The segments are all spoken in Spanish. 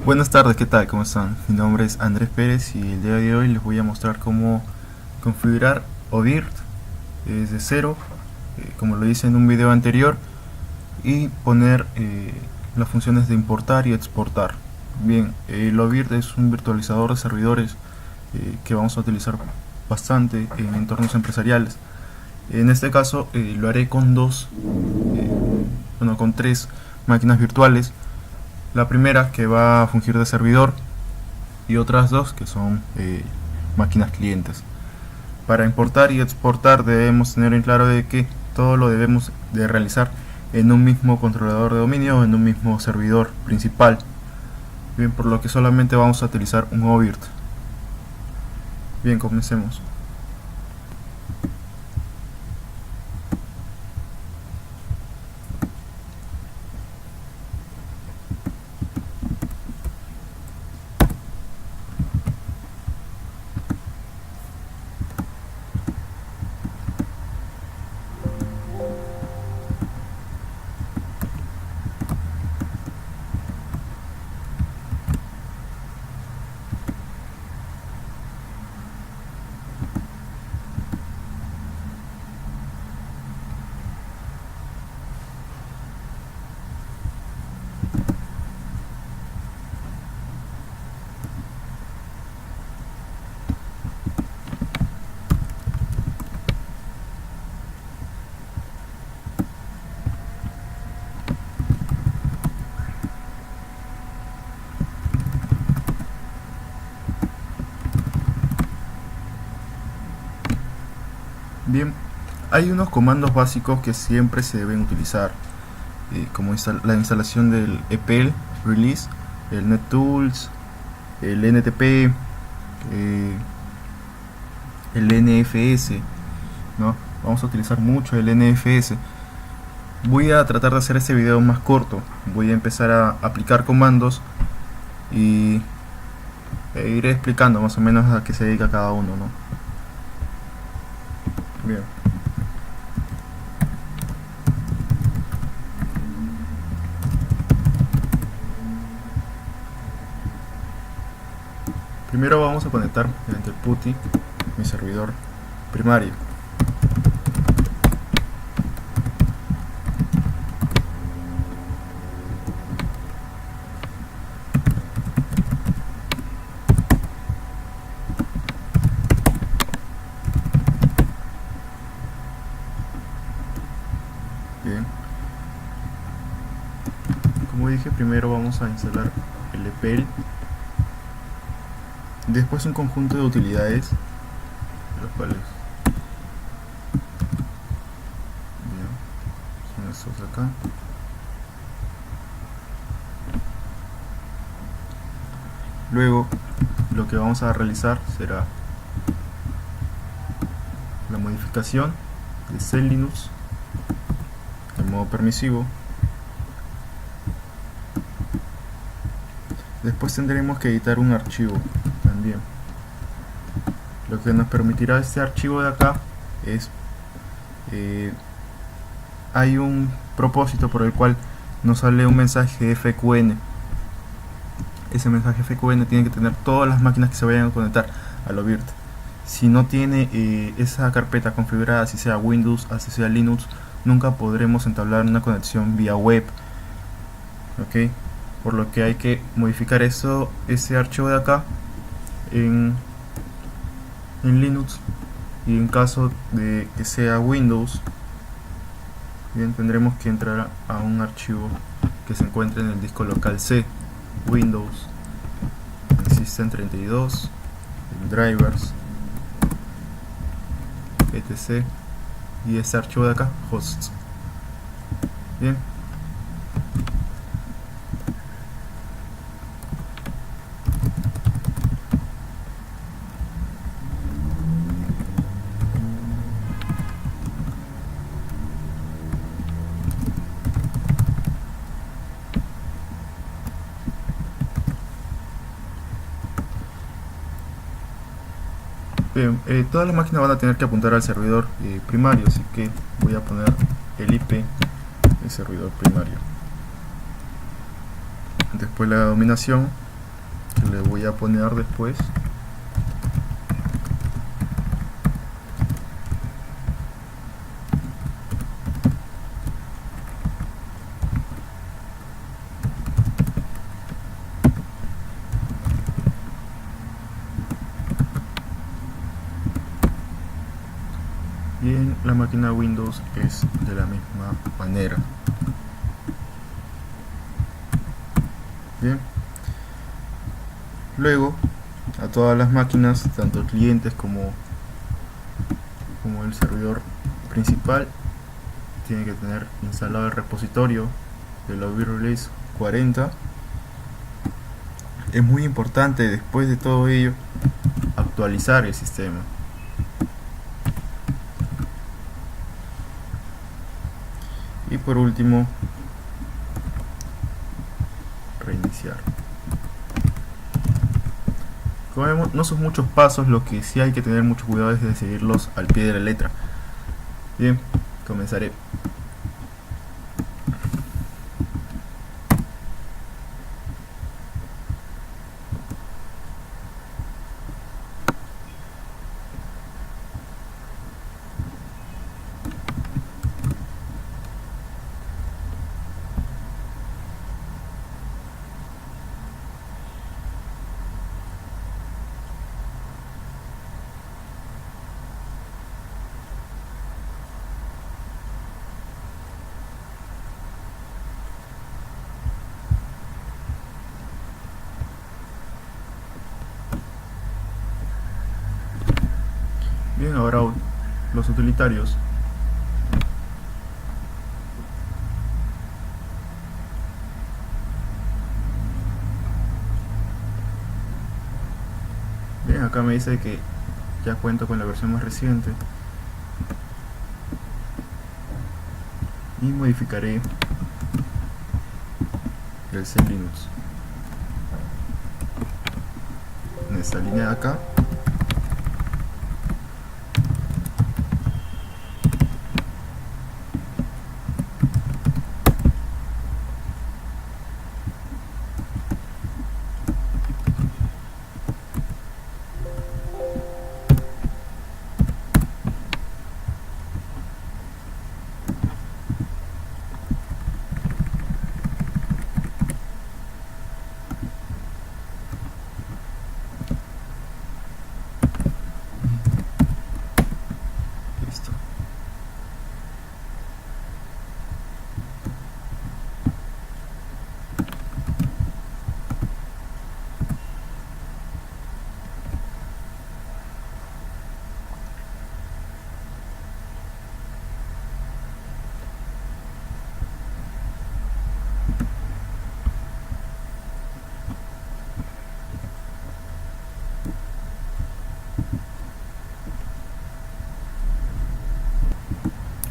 Buenas tardes, ¿qué tal? ¿Cómo están? Mi nombre es Andrés Pérez y el día de hoy les voy a mostrar cómo configurar OBIRT desde cero, como lo hice en un video anterior, y poner las funciones de importar y exportar. Bien, el OBIRT es un virtualizador de servidores que vamos a utilizar bastante en entornos empresariales. En este caso lo haré con con tres máquinas virtuales. La primera que va a fungir de servidor y otras dos que son máquinas clientes. Para importar y exportar debemos tener en claro de que todo lo debemos de realizar en un mismo controlador de dominio o en un mismo servidor principal. Bien, por lo que solamente vamos a utilizar un OBIRT. Bien, comencemos. Bien, hay unos comandos básicos que siempre se deben utilizar, como la instalación del EPEL release, el NetTools, el NTP, el NFS, ¿no? Vamos a utilizar mucho el NFS. Voy a tratar de hacer este video más corto. Voy a empezar a aplicar comandos y iré explicando más o menos a qué se dedica cada uno, ¿no? Bien. Primero vamos a conectar mediante el PuTTY mi servidor primario. Bien. Como dije, primero vamos a instalar el EPEL, después un conjunto de utilidades, los cuales bien, son estos de acá. Luego lo que vamos a realizar será la modificación de CellLinux en modo permisivo. Después tendremos que editar un archivo también. Lo que nos permitirá este archivo de acá es hay un propósito por el cual nos sale un mensaje FQN. Ese mensaje FQN tiene que tener todas las máquinas que se vayan a conectar al OBIRT. Si no tiene esa carpeta configurada, así sea Windows, así sea Linux, nunca podremos entablar una conexión vía web. ¿Ok? Por lo que hay que modificar ese archivo de acá en Linux, y en caso de que sea Windows, bien, tendremos que entrar a un archivo que se encuentra en el disco local C, Windows, System32, drivers, etc, y este archivo de acá, hosts. Bien. Bien, todas las máquinas van a tener que apuntar al servidor primario, así que voy a poner el IP del servidor primario. Después la dominación le voy a poner después. Bien, la máquina Windows es de la misma manera. Bien, luego a todas las máquinas, tanto clientes como el servidor principal, tiene que tener instalado el repositorio de la OBIRT 40. Es muy importante, después de todo ello, actualizar el sistema. Y por último, reiniciar. Como vemos, no son muchos pasos, lo que sí hay que tener mucho cuidado es de seguirlos al pie de la letra. Bien, comenzaré. Bien, ahora los utilitarios. Bien, acá me dice que ya cuento con la versión más reciente. Y modificaré el C Linux. En esta línea de acá. Listo.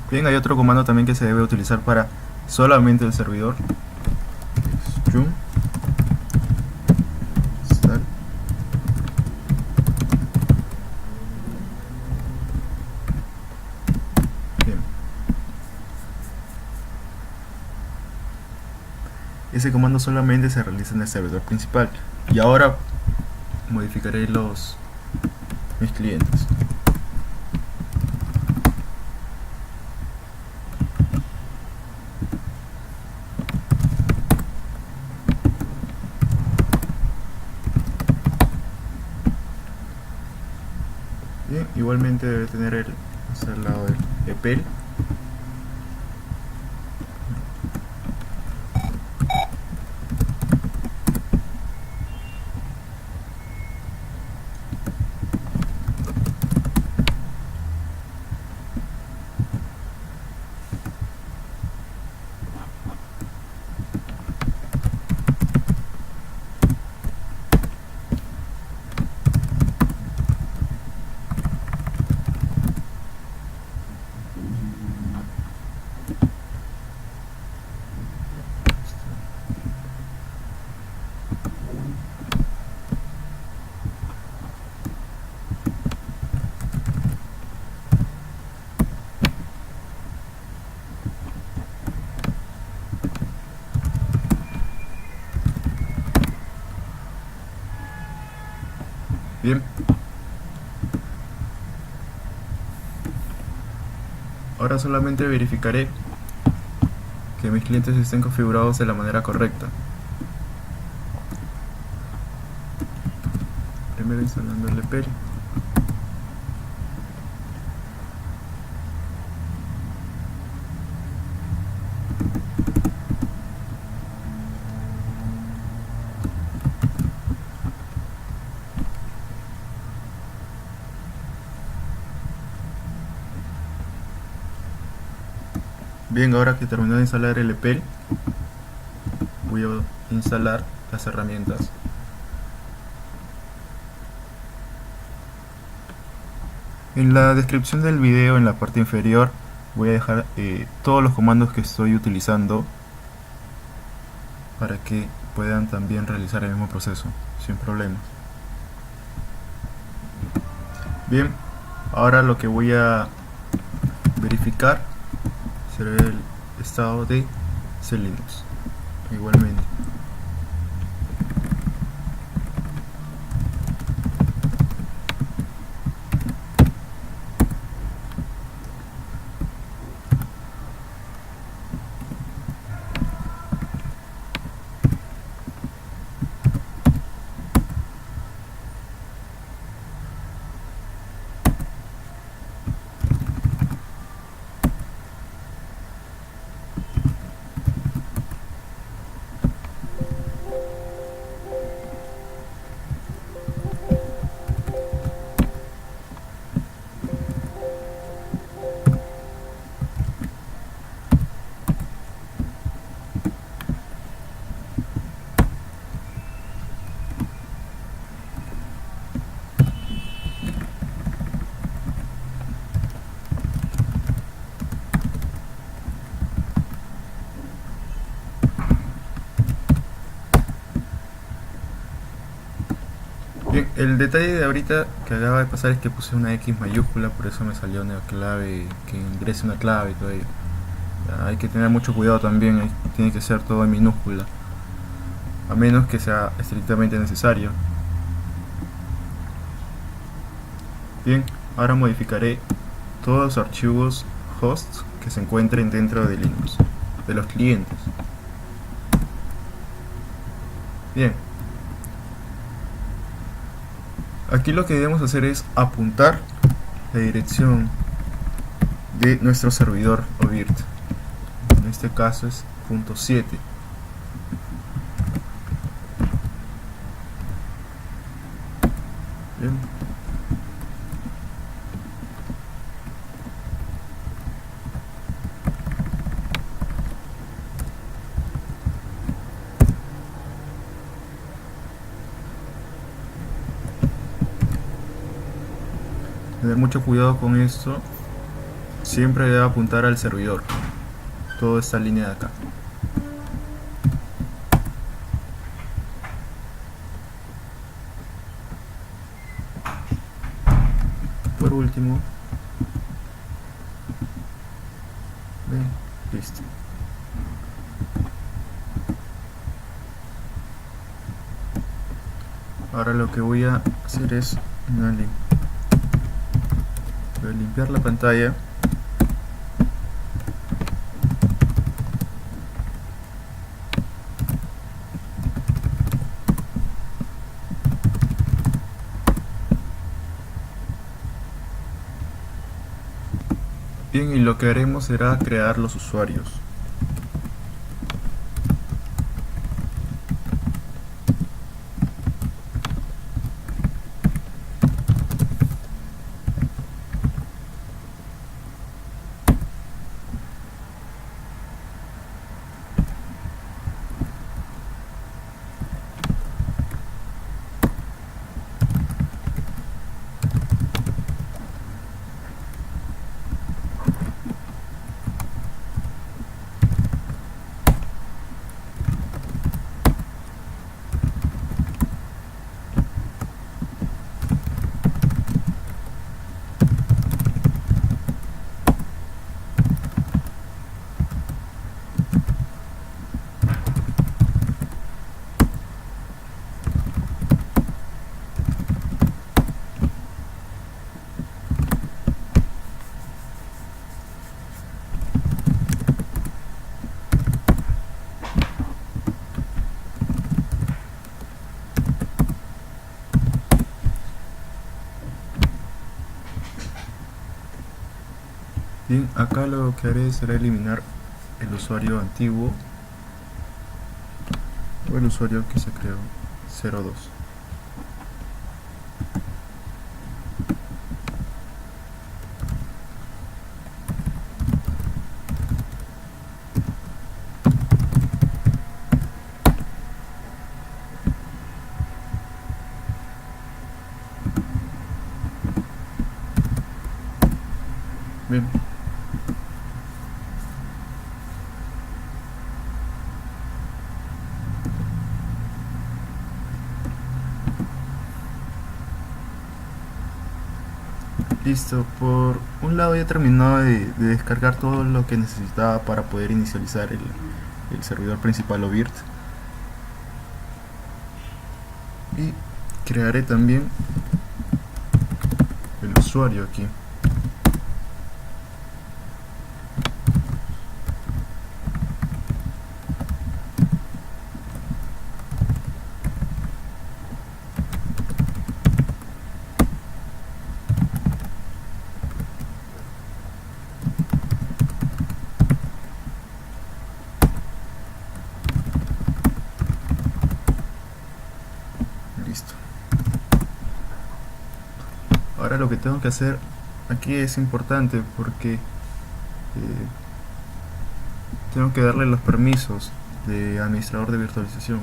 Bien, hay otro comando también que se debe utilizar para solamente el servidor. Strum start. Bien. Ese comando solamente se realiza en el servidor principal. Y ahora modificaré mis clientes. Bien, igualmente debe tener al lado el EPEL. Bien, ahora solamente verificaré que mis clientes estén configurados de la manera correcta. Primero instalando el EPEL. Bien, ahora que terminé de instalar el EPEL, voy a instalar las herramientas. En la descripción del video, en la parte inferior, voy a dejar todos los comandos que estoy utilizando para que puedan también realizar el mismo proceso sin problemas. Bien, ahora lo que voy a verificar será el estado de Linux. Igualmente, bien, el detalle de ahorita que acaba de pasar es que puse una X mayúscula, por eso me salió una clave, que ingrese una clave y todo ello. Hay que tener mucho cuidado también, tiene que ser todo en minúscula, a menos que sea estrictamente necesario. Bien, ahora modificaré todos los archivos hosts que se encuentren dentro de Linux, de los clientes. Bien, aquí lo que debemos hacer es apuntar la dirección de nuestro servidor OVIRT. En este caso es .7. Bien. Tener mucho cuidado con esto, siempre debe apuntar al servidor, toda esta línea de acá. Por último, bien, listo. Ahora lo que voy a hacer es voy a limpiar la pantalla. Bien, y lo que haremos será crear los usuarios. Bien, acá lo que haré será eliminar el usuario antiguo o el usuario que se creó 02. Bien, listo. Por un lado ya he terminado de descargar todo lo que necesitaba para poder inicializar el servidor principal OBIRT. Y crearé también el usuario aquí. Listo. Ahora lo que tengo que hacer aquí es importante porque tengo que darle los permisos de administrador de virtualización.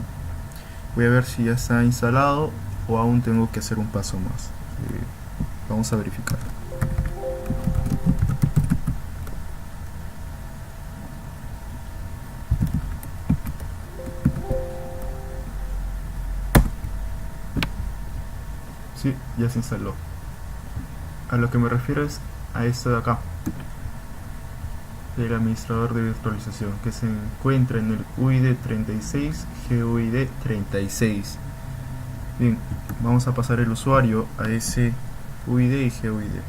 Voy a ver si ya está instalado o aún tengo que hacer un paso más. Vamos a verificar. Sí, ya se instaló. A lo que me refiero es a esto de acá, el administrador de virtualización, que se encuentra en el UID 36 GUID 36. Bien, vamos a pasar el usuario a ese UID y GUID.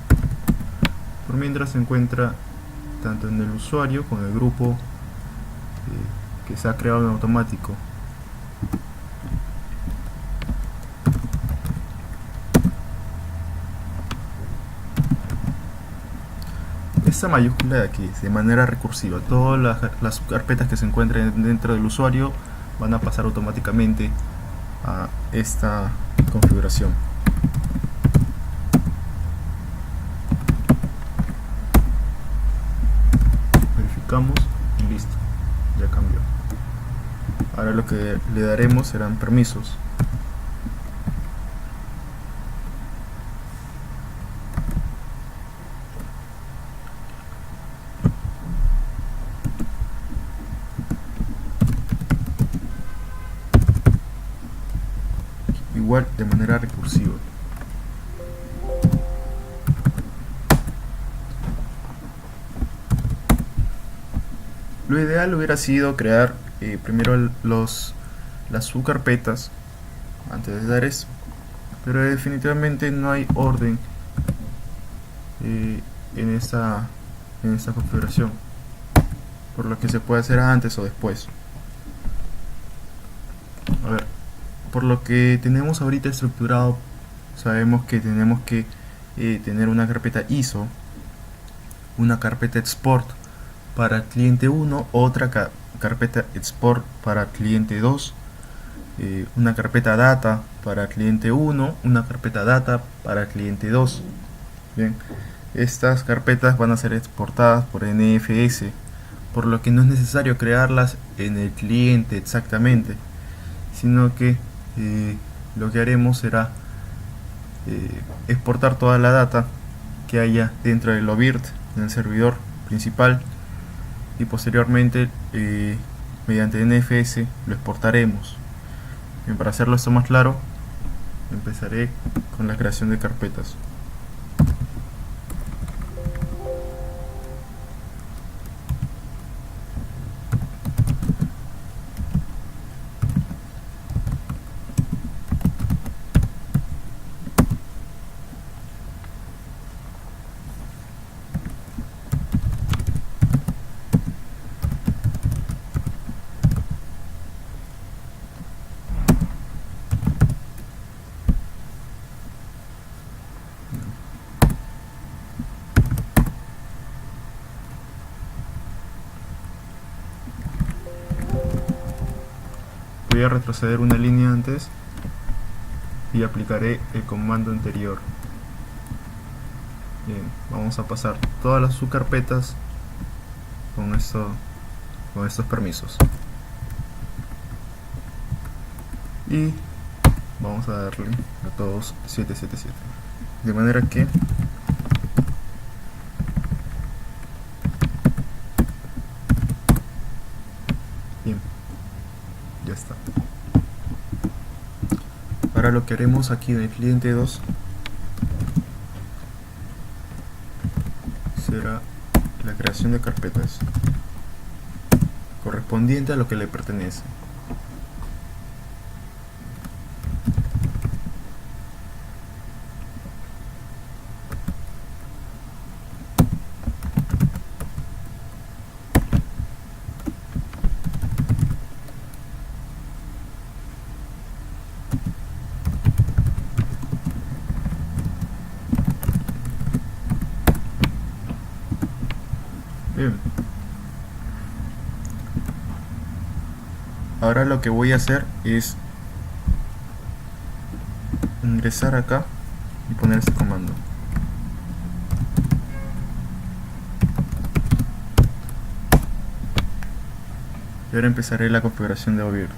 Por mientras se encuentra tanto en el usuario con el grupo que se ha creado en automático. Esta mayúscula de aquí, de manera recursiva, todas las carpetas que se encuentren dentro del usuario van a pasar automáticamente a esta configuración. Verificamos y listo, ya cambió. Ahora lo que le daremos serán permisos. Igual de manera recursiva. Lo ideal hubiera sido crear primero las subcarpetas antes de dar eso, pero definitivamente no hay orden en esta configuración, por lo que se puede hacer antes o después. A ver, por lo que tenemos ahorita estructurado, sabemos que tenemos que tener una carpeta ISO, una carpeta export para el cliente 1, otra carpeta export para el cliente 2, una carpeta data para el cliente 1, una carpeta data para el cliente 2. Bien, estas carpetas van a ser exportadas por NFS, por lo que no es necesario crearlas en el cliente exactamente, sino que lo que haremos será exportar toda la data que haya dentro del OBIRT en el servidor principal y posteriormente mediante NFS lo exportaremos. Bien, para hacerlo esto más claro, empezaré con la creación de carpetas. Voy a retroceder una línea antes y aplicaré el comando anterior. Bien, vamos a pasar todas las subcarpetas con estos permisos y vamos a darle a todos 777, de manera que bien, ya está. Ahora lo que haremos aquí en el cliente 2 será la creación de carpetas correspondiente a lo que le pertenece. Bien. Ahora lo que voy a hacer es ingresar acá y poner este comando. Y ahora empezaré la configuración de Ovirt.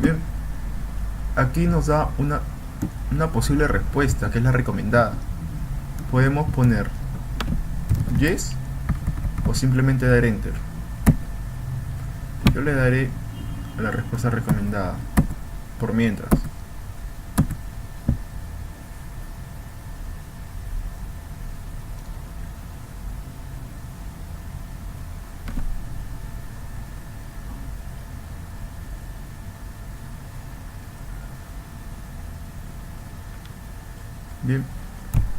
Bien, aquí nos da una posible respuesta, que es la recomendada. Podemos poner yes o simplemente dar enter. Yo le daré la respuesta recomendada por mientras. Bien,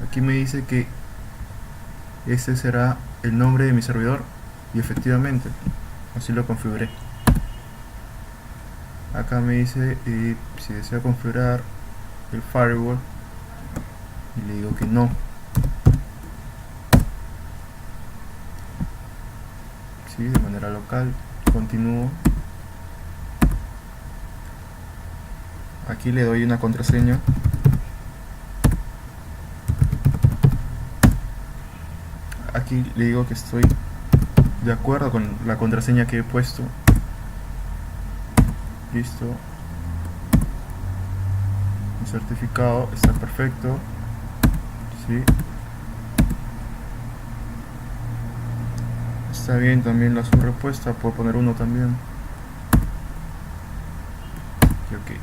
aquí me dice que este será el nombre de mi servidor y efectivamente así lo configuré. Acá me dice si desea configurar el firewall y le digo que no. Sí, de manera local. Continúo. Aquí le doy una contraseña. Aquí le digo que estoy de acuerdo con la contraseña que he puesto. Listo. Mi certificado está perfecto. Sí. Está bien también la subrespuesta. Puedo poner uno también. Y ok.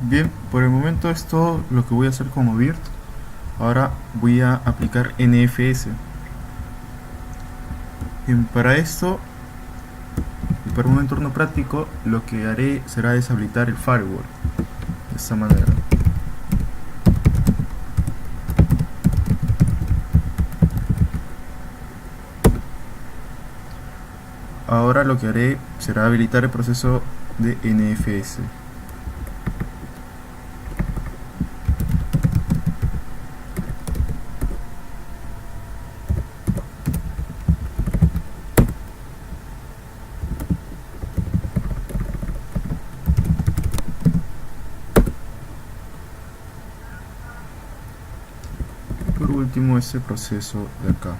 Bien, por el momento es todo lo que voy a hacer con Ovirt. Ahora voy a aplicar NFS. Bien, para esto y para un entorno práctico, lo que haré será deshabilitar el firewall de esta manera. Ahora lo que haré será habilitar el proceso de NFS. Por último, este proceso de acá.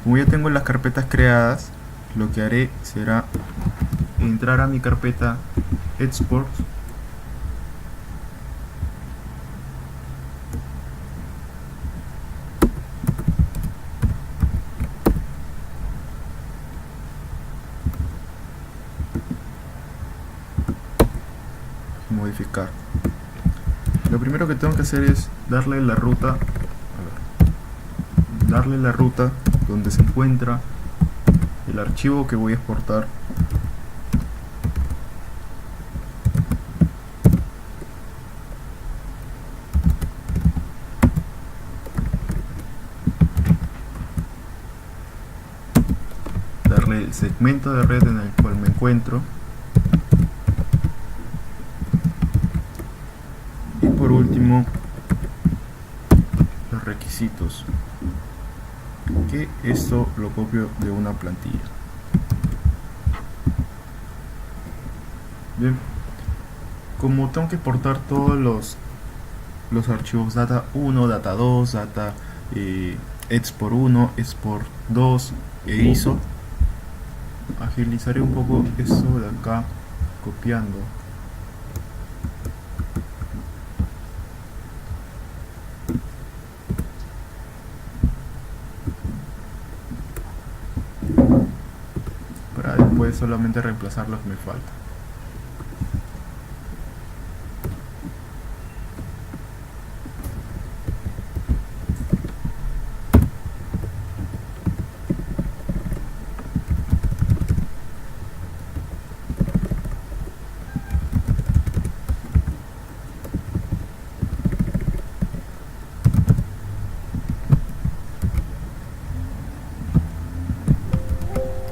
Como ya tengo las carpetas creadas, lo que haré será entrar a mi carpeta export, modificar. Lo primero que tengo que hacer es darle la ruta, donde se encuentra el archivo que voy a exportar. Darle el segmento de red en el cual me encuentro. Y por último, los requisitos, que esto lo copio de una plantilla. Bien, como tengo que exportar todos los archivos data 1, data 2, data export 1, export 2 e ISO, agilizaré un poco esto de acá copiando. Para después solamente reemplazar lo que me falta.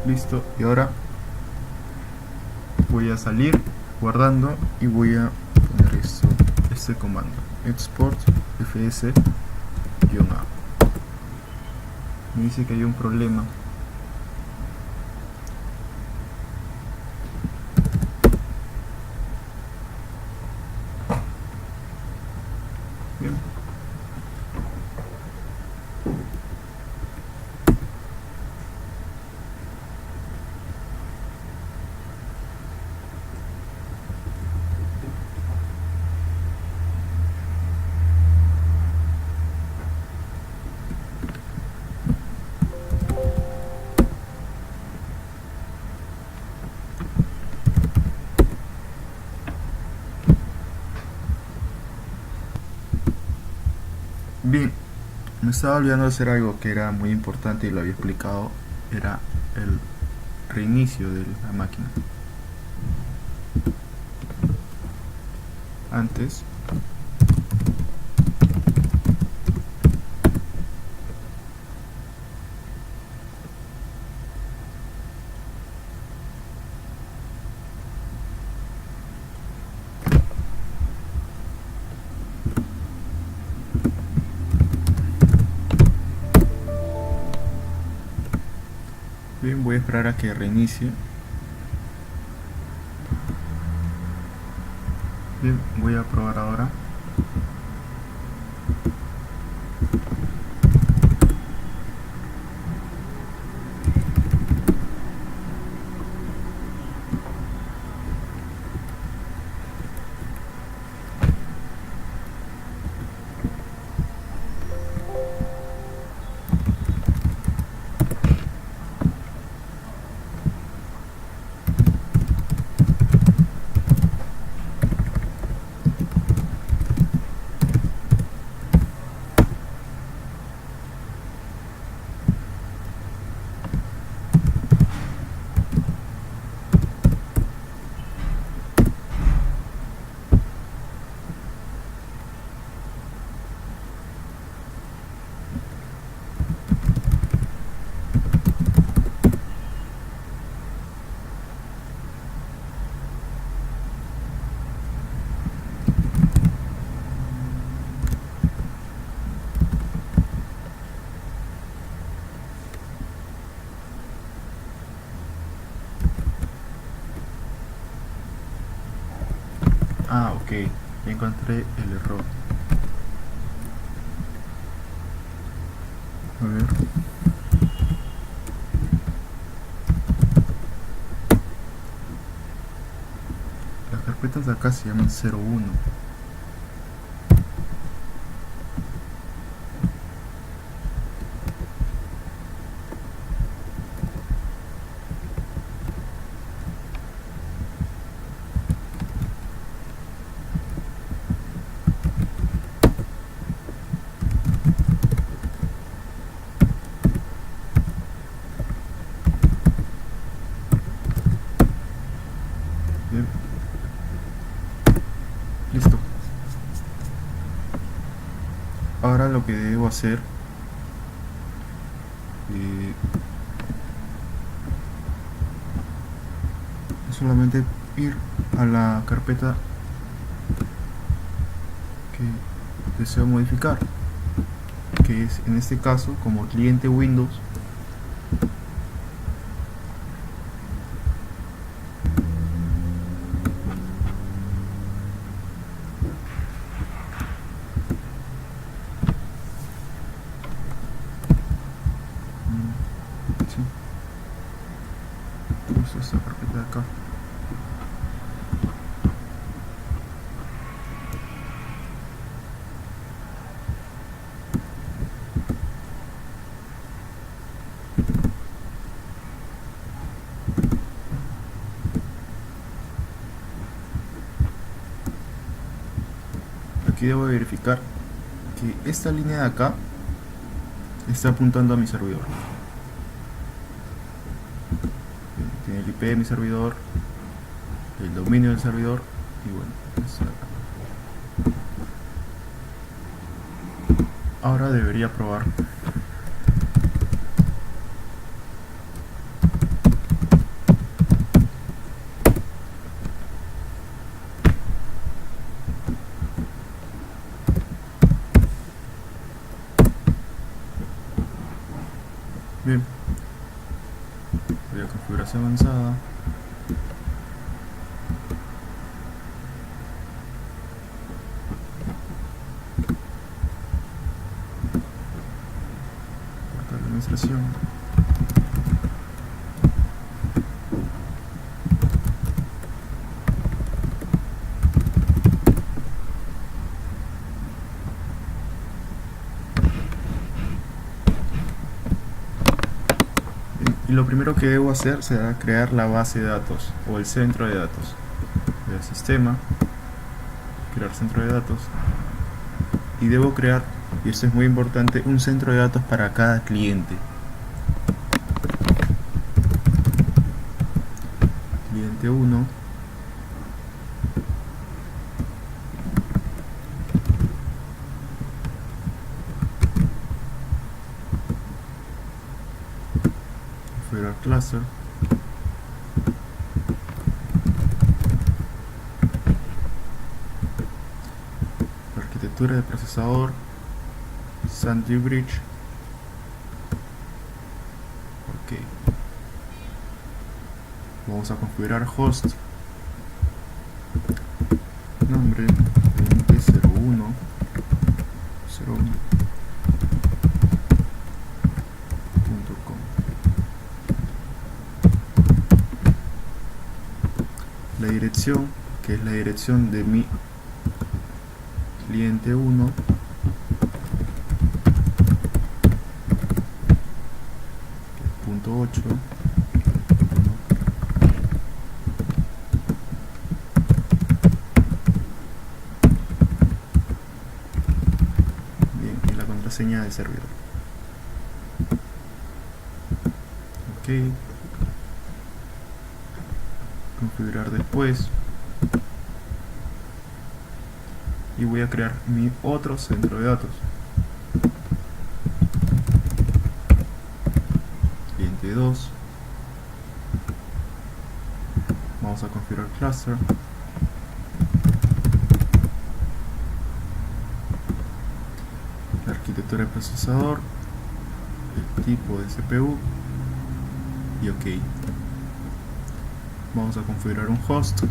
Listo, y ahora voy a salir guardando y voy a poner este comando export fs-a. Me dice que hay un problema. Bien. Bien, me estaba olvidando de hacer algo que era muy importante y lo había explicado, era el reinicio de la máquina. Antes bien, voy a esperar a que reinicie. Bien, voy a probar ahora. Ah, ok, encontré el error. A ver. carpetas de acá se llaman 01. Bien. Listo. Ahora lo que debo hacer es solamente ir a la carpeta que deseo modificar, que es en este caso como cliente Windows. Sí. Uso esta carpeta de acá. Aquí debo verificar que esta línea de acá está apuntando a mi servidor. Tiene el IP de mi servidor, el dominio del servidor y bueno, esto de acá. Ahora debería probar. Bien, voy a configuración avanzada. Puerta de administración. Y lo primero que debo hacer será crear la base de datos o el centro de datos del sistema. Crear centro de datos. Y debo crear, y esto es muy importante, un centro de datos para cada cliente. Cliente 1. Configurar cluster. Arquitectura de procesador Sandy Bridge. Ok. Vamos a configurar host. Nombre 20.01.01. La dirección, que es la dirección de mi cliente 1, punto 8. Bien, y la contraseña del servidor. Ok. Configurar después. Y voy a crear mi otro centro de datos. Cliente 2. Vamos a configurar cluster. La arquitectura de procesador, el tipo de CPU y ok. Vamos a configurar un host.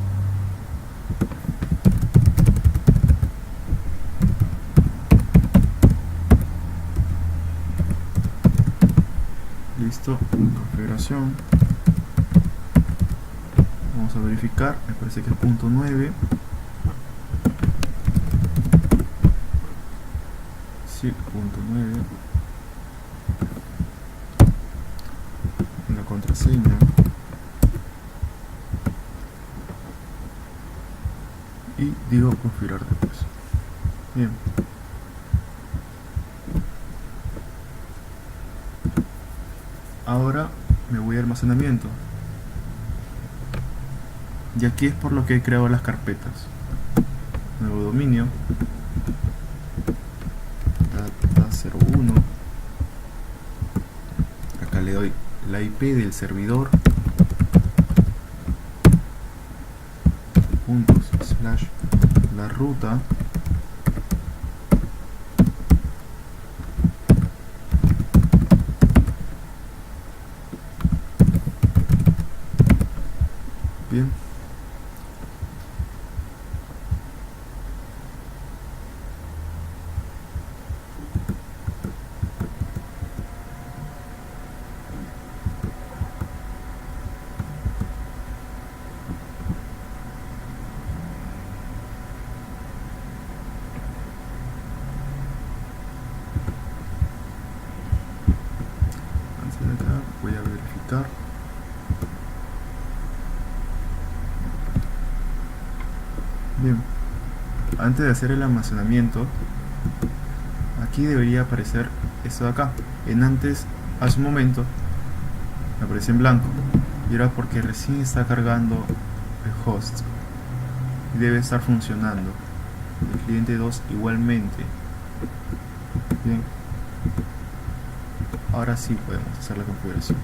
Listo, configuración. Vamos a verificar, me parece que es punto 9. Sí, punto 9. La contraseña. Y digo configurar después. Bien. Ahora me voy a almacenamiento. Y aquí es por lo que he creado las carpetas. Nuevo dominio. Data01. Acá le doy la IP del servidor. / la ruta. Bien. Voy a verificar. Bien, antes de hacer el almacenamiento, aquí debería aparecer esto de acá. Hace un momento, me apareció en blanco, y era porque recién está cargando el host y debe estar funcionando. El cliente 2 igualmente. Bien, ahora sí podemos hacer la configuración.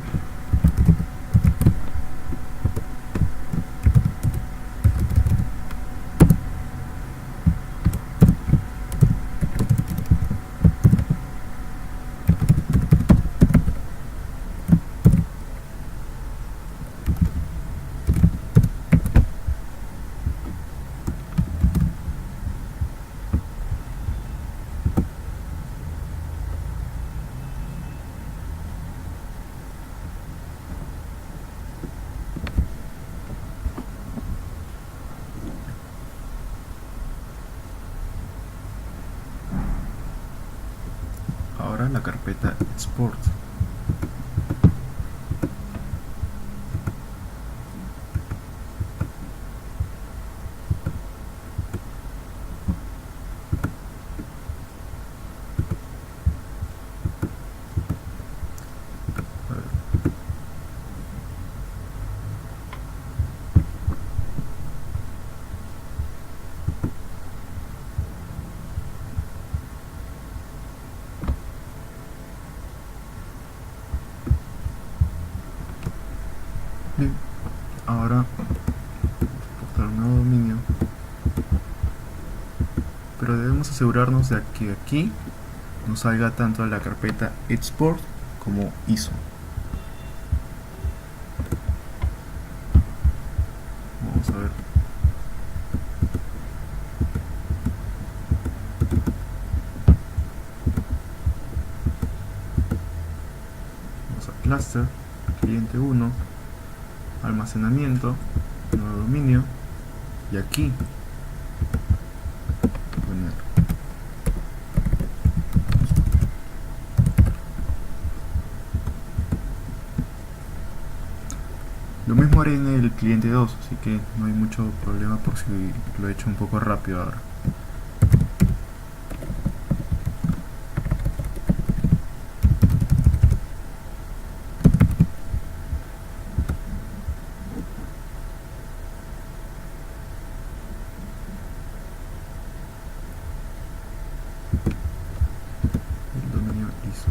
Ahora la carpeta export. Bien, ahora exportar un nuevo dominio, pero debemos asegurarnos de que aquí nos salga tanto la carpeta export como ISO. Vamos a ver. Vamos a cluster, cliente 1, almacenamiento, nuevo dominio, y aquí poner lo mismo haré en el cliente 2, así que no hay mucho problema por si lo he hecho un poco rápido ahora. El dominio ISO.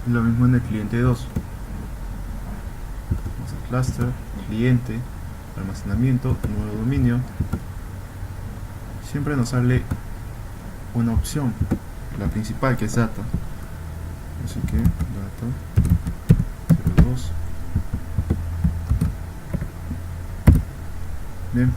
Lo mismo en el cliente 2. Vamos a cluster, cliente, almacenamiento, nuevo dominio. Siempre nos sale una opción, la principal, que es data. Así que data 02. Bien.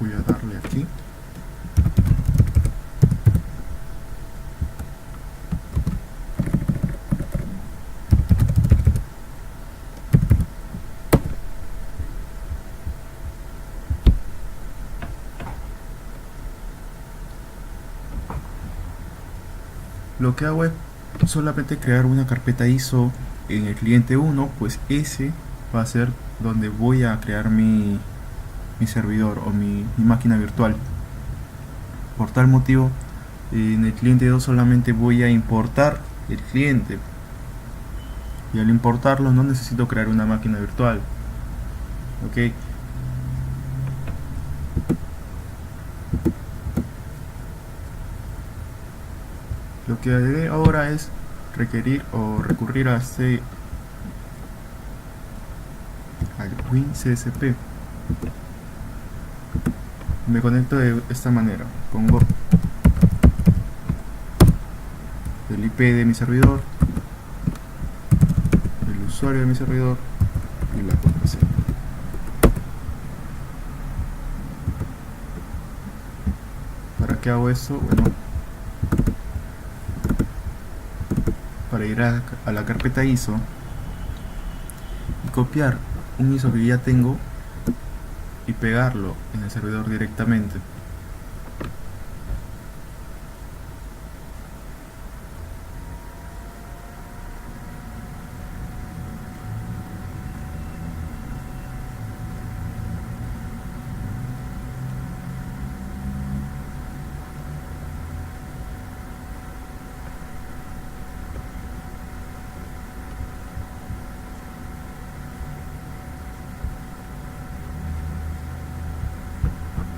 Voy a darle aquí. Lo que hago es solamente crear una carpeta ISO en el cliente 1, pues ese va a ser donde voy a crear mi servidor o mi máquina virtual. Por tal motivo, en el cliente 2 solamente voy a importar el cliente, y al importarlo no necesito crear una máquina virtual. Ok. Lo que haré ahora es requerir o recurrir a al WinCSP. Me conecto de esta manera. Pongo el IP de mi servidor, el usuario de mi servidor y la contraseña. ¿Para qué hago esto? Bueno, para ir a la carpeta ISO y copiar un ISO que ya tengo y pegarlo en el servidor directamente.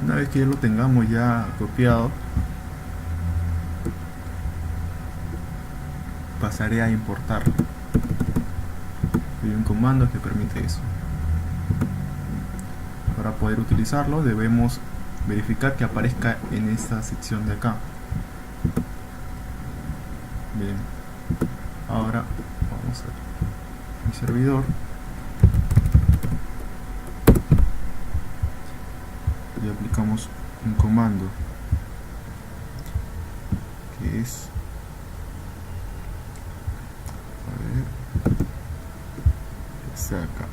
Una vez que ya lo tengamos ya copiado, pasaré a importarlo. Hay un comando que permite eso. Para poder utilizarlo debemos verificar que aparezca en esta sección de acá. Bien, ahora vamos a mi servidor y aplicamos un comando que es, a ver, está acá.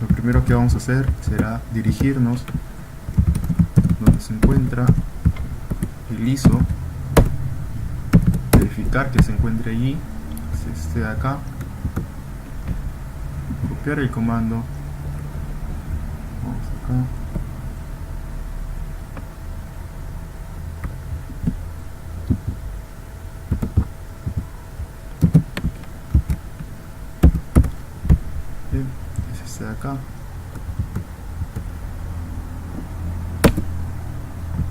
Lo primero que vamos a hacer será dirigirnos donde se encuentra el ISO, verificar que se encuentre allí, que esté de acá, copiar el comando, vamos acá, bien, es este de acá.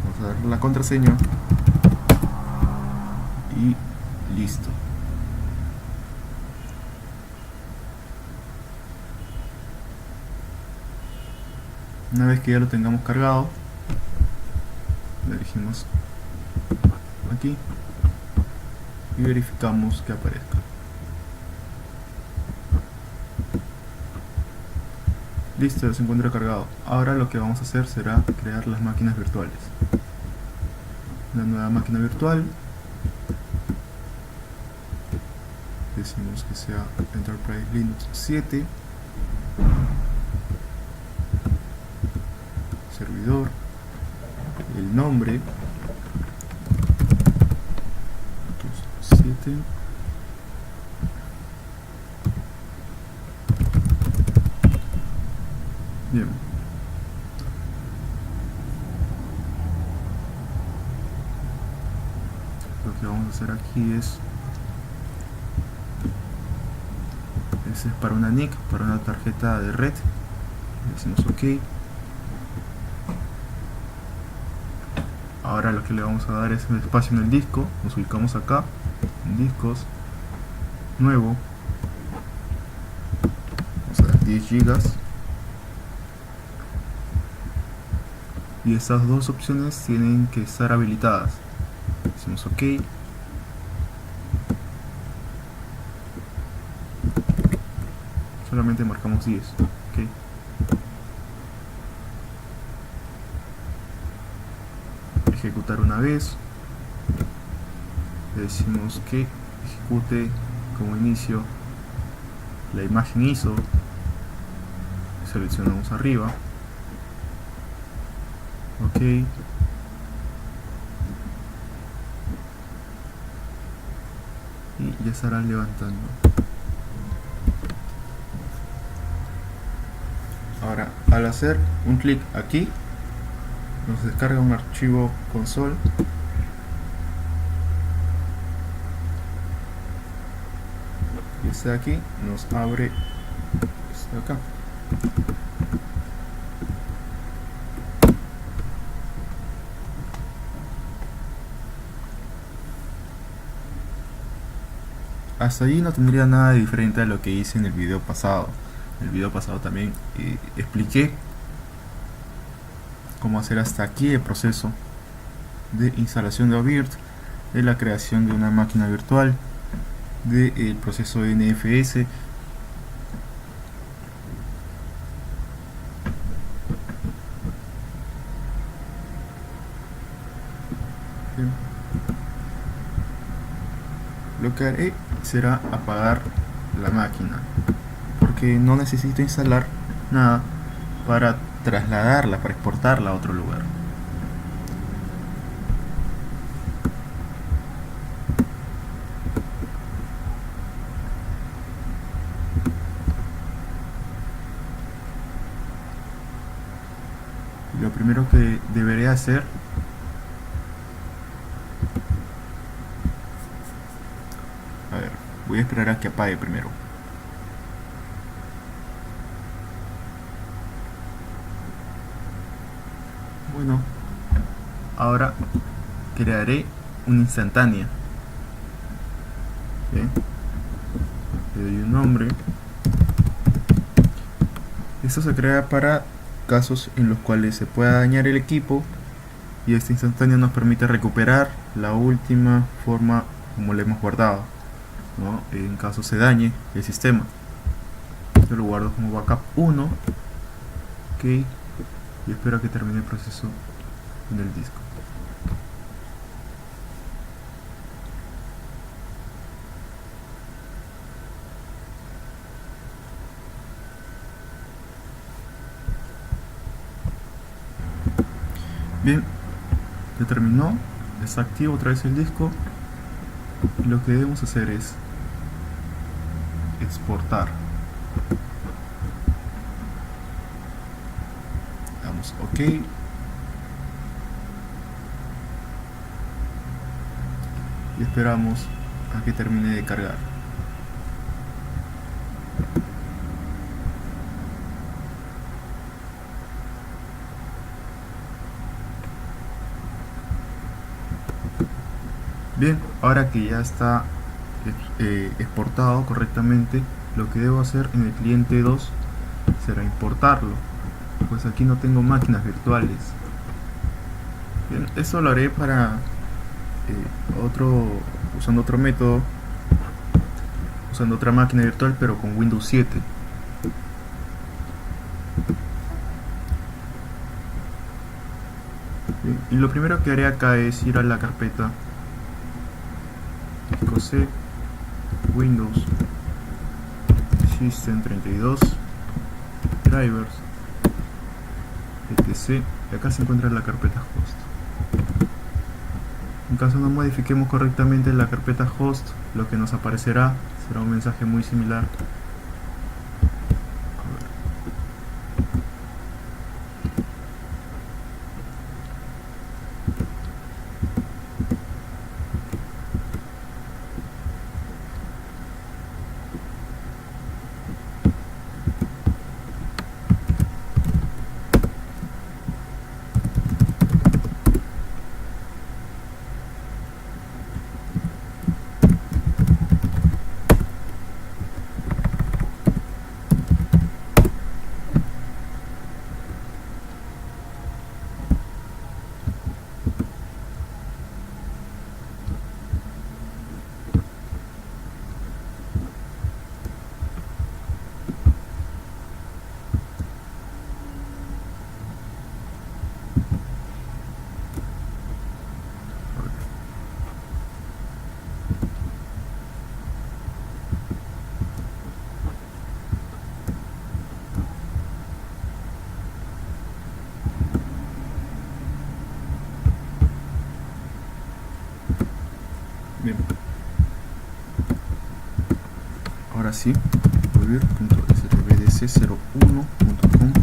Vamos a darle la contraseña y listo. Una vez que ya lo tengamos cargado, le dirigimos aquí y verificamos que aparezca. Listo, se encuentra cargado. Ahora lo que vamos a hacer será crear las máquinas virtuales. Una nueva máquina virtual. Decimos que sea Enterprise Linux 7. Servidor. El nombre. 7. Bien. Lo que vamos a hacer aquí es para una NIC, para una tarjeta de red. Decimos OK. Ahora lo que le vamos a dar es el espacio en el disco. Nos ubicamos acá en discos, nuevo, vamos a dar 10 GB. Y estas dos opciones tienen que estar habilitadas. Decimos OK. Solamente marcamos 10. OK. Ejecutar una vez. Le decimos que ejecute como inicio la imagen ISO. Seleccionamos arriba. OK. Y ya estará levantando. Ahora, al hacer un clic aquí, nos descarga un archivo console. Y este de aquí nos abre este de acá. Hasta allí no tendría nada de diferente a lo que hice en el video pasado. En el video pasado también expliqué cómo hacer hasta aquí el proceso de instalación de OBIRT, de la creación de una máquina virtual, del proceso de NFS. Bien. Lo que haré será apagar la máquina, porque no necesito instalar nada para trasladarla, para exportarla a otro lugar. Lo primero que deberé hacer voy a esperar a que apague primero. Bueno, ahora crearé una instantánea. Bien. Le doy un nombre. Esto se crea para casos en los cuales se pueda dañar el equipo, y esta instantánea nos permite recuperar la última forma como le hemos guardado, ¿no? En caso se dañe el sistema. Yo lo guardo como backup 1. OK. Y espero que termine el proceso en el disco. Bien, ya terminó. Desactivo otra vez el disco. Y lo que debemos hacer es exportar. Damos OK. Y esperamos a que termine de cargar. Bien, ahora que ya está exportado correctamente, lo que debo hacer en el cliente 2 será importarlo, pues aquí no tengo máquinas virtuales. Bien, eso lo haré para usando otro método, usando otra máquina virtual pero con Windows 7. Bien, y lo primero que haré acá es ir a la carpeta disco C, Windows, System 32, Drivers, etc. Y acá se encuentra la carpeta host. En caso no modifiquemos correctamente la carpeta host, lo que nos aparecerá será un mensaje muy similar. Bien. Ahora sí, ovir.srbdc01.com.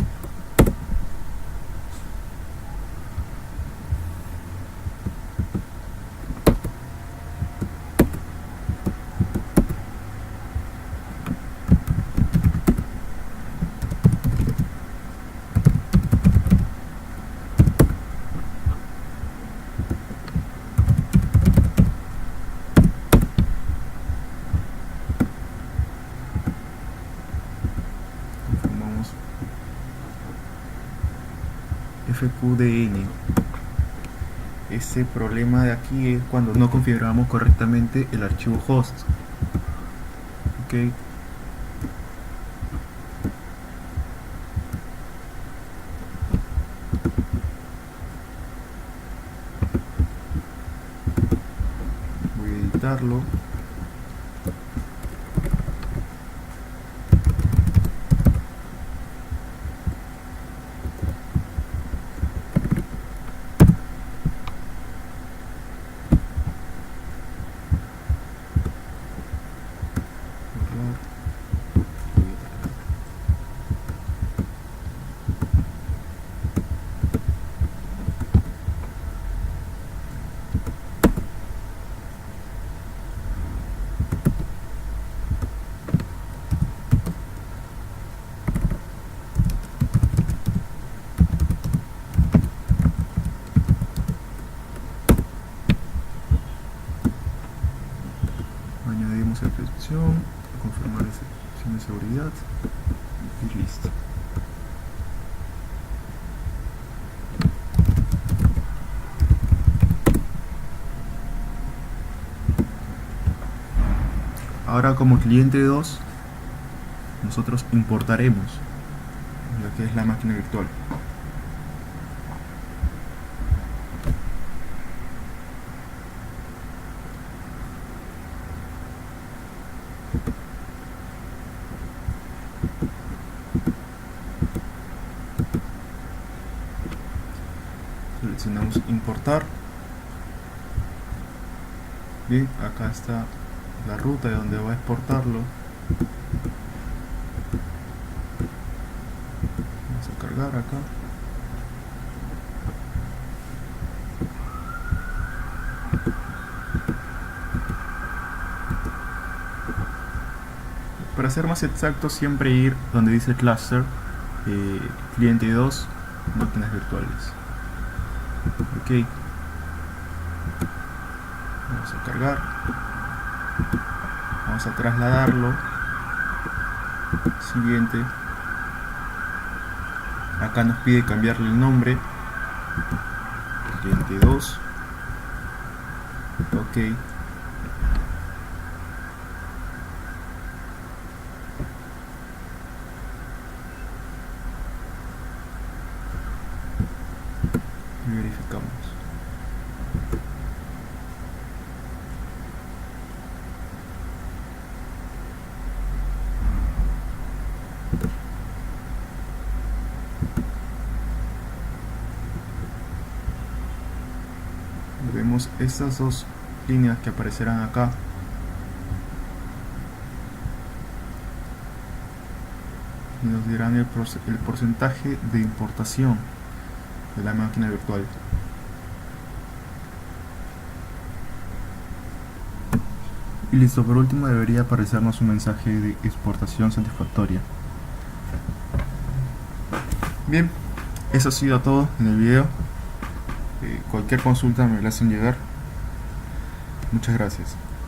FQDN. Este problema de aquí es cuando no configuramos correctamente el archivo host. Ok. Voy a editarlo. Añadimos excepción, confirmar excepción de seguridad y listo. Ahora como cliente 2 nosotros importaremos lo que es la máquina virtual. Seleccionamos importar. Bien, acá está la ruta de donde va a exportarlo. Vamos a cargar acá. Para ser más exacto, siempre ir donde dice cluster, cliente 2, máquinas virtuales. Ok, vamos a cargar, vamos a trasladarlo. Siguiente, acá nos pide cambiarle el nombre, cliente 2. Ok, y verificamos. Vemos estas dos líneas que aparecerán acá. Y nos dirán el porcentaje de importación de la máquina virtual. Y listo, por último debería aparecernos un mensaje de exportación satisfactoria. Bien, eso ha sido todo en el video. Cualquier consulta me la hacen llegar. Muchas gracias.